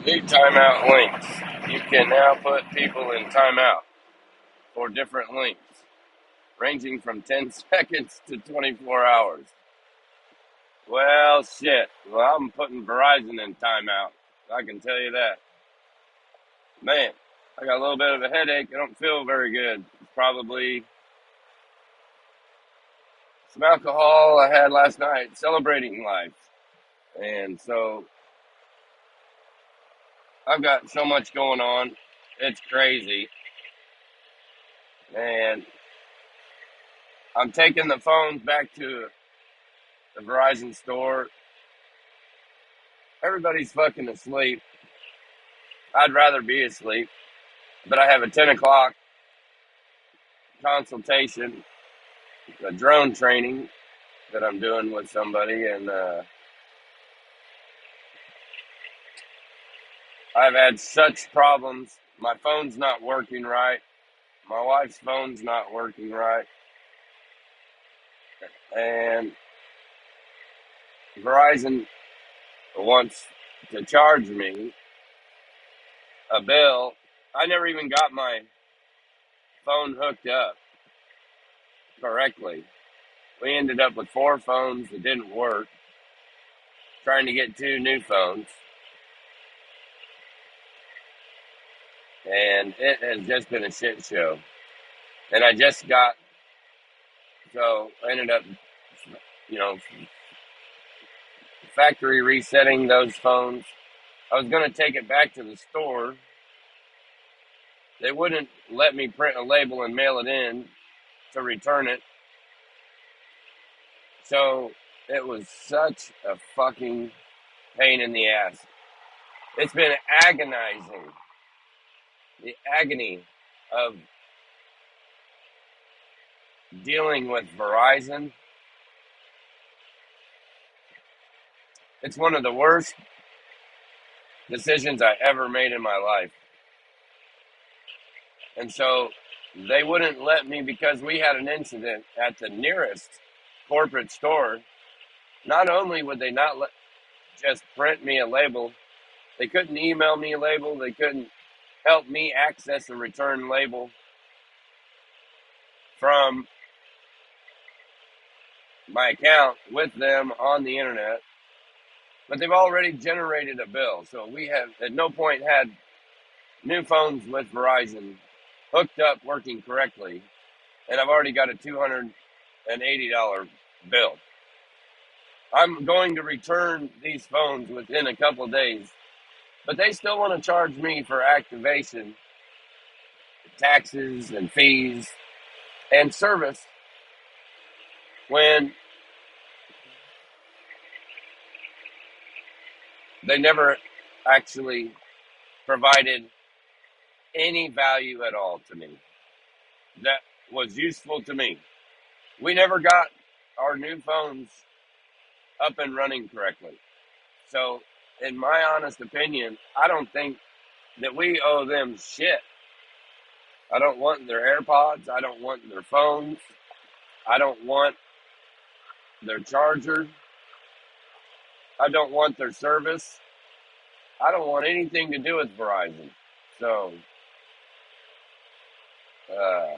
New timeout links. You can now put people in timeout for different lengths, ranging from 10 seconds to 24 hours. Well, shit. Well, I'm putting Verizon in timeout. I can tell you that. Man, I got a little bit of a headache. I don't feel very good. Probably some alcohol I had last night celebrating life. And so I've got so much going on. It's crazy. And I'm taking the phones back to the Verizon store. Everybody's fucking asleep. I'd rather be asleep. But I have a 10 o'clock consultation, a drone training that I'm doing with somebody. And I've had such problems. My phone's not working right. My wife's phone's not working right. And Verizon wants to charge me a bill. I never even got my phone hooked up correctly. We ended up with 4 phones that didn't work, trying to get 2 new phones. And it has just been a shit show. And I ended up, you know, factory resetting those phones. I was going to take it back to the store. They wouldn't let me print a label and mail it in to return it. So it was such a fucking pain in the ass. It's been agonizing. The agony of dealing with Verizon. It's one of the worst decisions I ever made in my life. And so they wouldn't let me because we had an incident at the nearest corporate store. Not only would they not just print me a label, they couldn't email me a label, they couldn't help me access a return label from my account with them on the internet. But they've already generated a bill. So we have at no point had new phones with Verizon hooked up working correctly. And I've already got a $280 bill. I'm going to return these phones within a couple of days, but they still want to charge me for activation, taxes and fees and service when they never actually provided any value at all to me that was useful to me. We never got our new phones up and running correctly. So, in my honest opinion, I don't think that we owe them shit. I don't want their AirPods. I don't want their phones. I don't want their charger. I don't want their service. I don't want anything to do with Verizon. So, uh,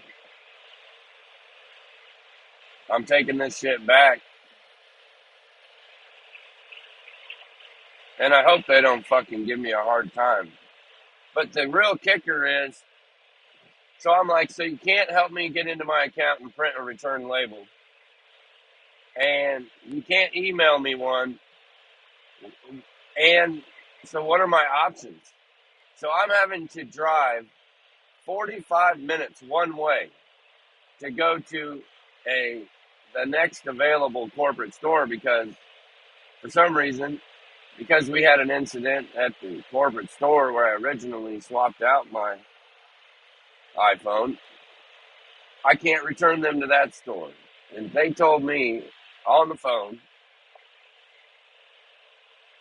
I'm taking this shit back. And I hope they don't fucking give me a hard time. But the real kicker is, so I'm like, so you can't help me get into my account and print a return label. And you can't email me one. And so what are my options? So I'm having to drive 45 minutes one way to go to the next available corporate store because for some reason, because we had an incident at the corporate store where I originally swapped out my iPhone, I can't return them to that store. And they told me on the phone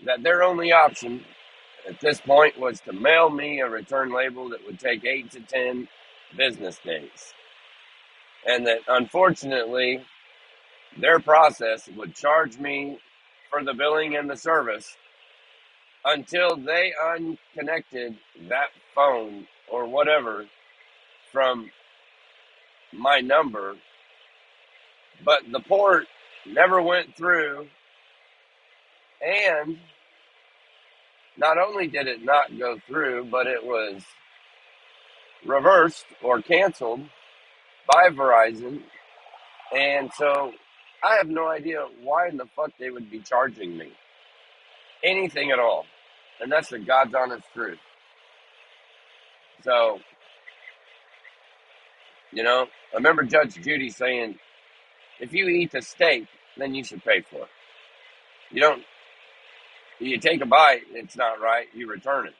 that their only option at this point was to mail me a return label that would take 8 to 10 business days. And that unfortunately, their process would charge me for the billing and the service until they unconnected that phone or whatever from my number, but the port never went through. And not only did it not go through, but it was reversed or canceled by Verizon. And so I have no idea why in the fuck they would be charging me anything at all. And that's the God's honest truth. So, I remember Judge Judy saying, if you eat the steak, then you should pay for it. You don't, you take a bite, it's not right, you return it.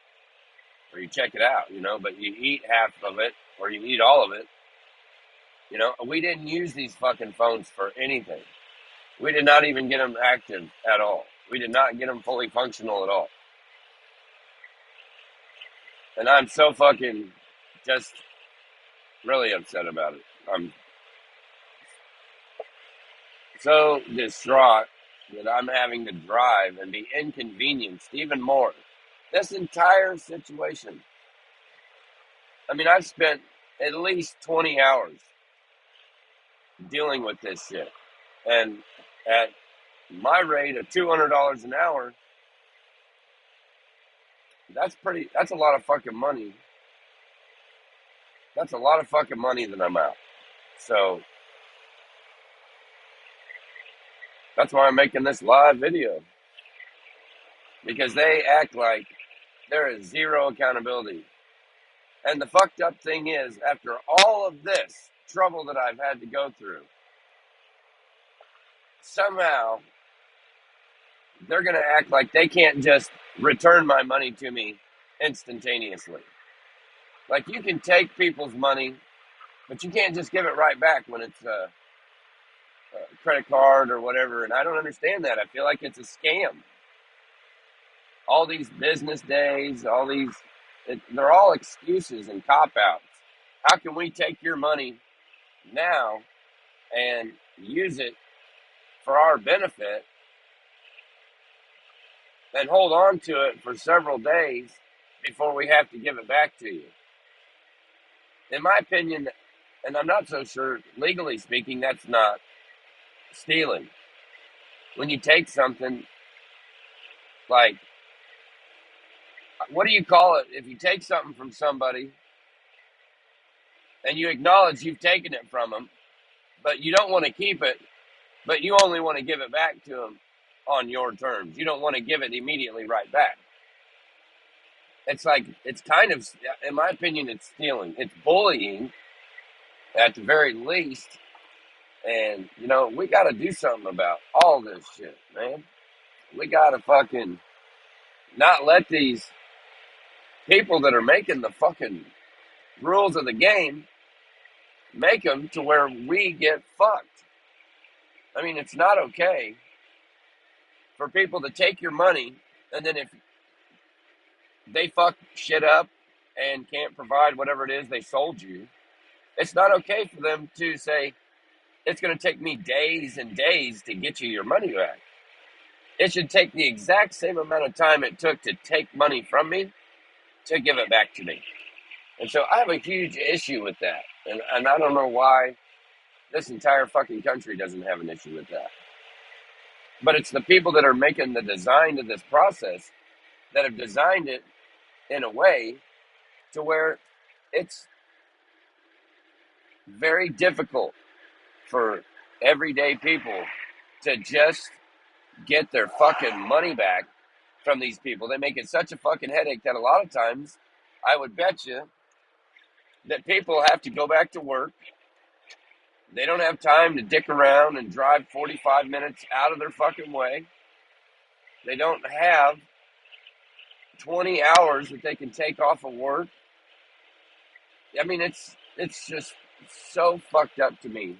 Or you check it out, but you eat half of it or you eat all of it. We didn't use these fucking phones for anything. We did not even get them active at all. We did not get them fully functional at all. And I'm so fucking just really upset about it. I'm so distraught that I'm having to drive and be inconvenienced even more. This entire situation. I mean, I've spent at least 20 hours dealing with this shit. And at my rate of $200 an hour, that's a lot of fucking money. That's a lot of fucking money that I'm out. So that's why I'm making this live video. Because they act like there is zero accountability. And the fucked up thing is, after all of this trouble that I've had to go through, somehow they're going to act like they can't just return my money to me instantaneously. Like, you can take people's money, but you can't just give it right back when it's a credit card or whatever. And I don't understand that. I feel like it's a scam. All these business days, they're all excuses and cop-outs. How can we take your money now and use it for our benefit and hold on to it for several days before we have to give it back to you? In my opinion, and I'm not so sure, legally speaking, that's not stealing. When you take something, like, what do you call it? If you take something from somebody and you acknowledge you've taken it from them, but you don't want to keep it, but you only want to give it back to them on your terms. You don't want to give it immediately right back. It's like, it's kind of, in my opinion, it's stealing. It's bullying at the very least. And, we got to do something about all this shit, man. We got to fucking not let these people that are making the fucking rules of the game make them to where we get fucked. I mean, it's not okay for people to take your money, and then if they fuck shit up and can't provide whatever it is they sold you, it's not okay for them to say, it's going to take me days and days to get you your money back. It should take the exact same amount of time it took to take money from me to give it back to me. And so I have a huge issue with that. And I don't know why this entire fucking country doesn't have an issue with that. But it's the people that are making the design of this process that have designed it in a way to where it's very difficult for everyday people to just get their fucking money back from these people. They make it such a fucking headache that a lot of times, I would bet you, that people have to go back to work. They don't have time to dick around and drive 45 minutes out of their fucking way. They don't have 20 hours that they can take off of work. I mean, it's just so fucked up to me.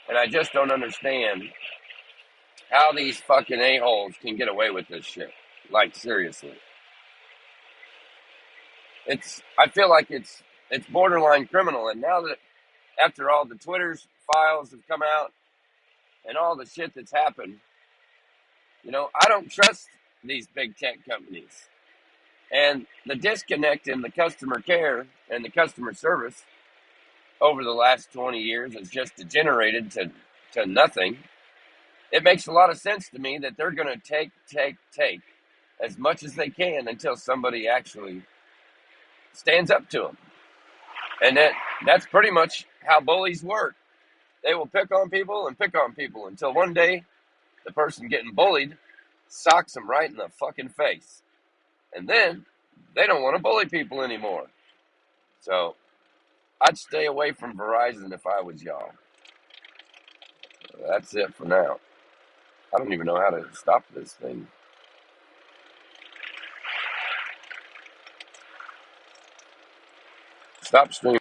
And I just don't understand how these fucking a-holes can get away with this shit. Like, seriously. I feel like it's borderline criminal. And now that, after all the Twitter's files have come out and all the shit that's happened, I don't trust these big tech companies. And the disconnect in the customer care and the customer service over the last 20 years has just degenerated to nothing. It makes a lot of sense to me that they're going to take as much as they can until somebody actually stands up to them. And that's pretty much how bullies work. They will pick on people and pick on people until one day the person getting bullied socks them right in the fucking face. And then they don't want to bully people anymore. So I'd stay away from Verizon if I was y'all. That's it for now. I don't even know how to stop this thing. Stop streaming.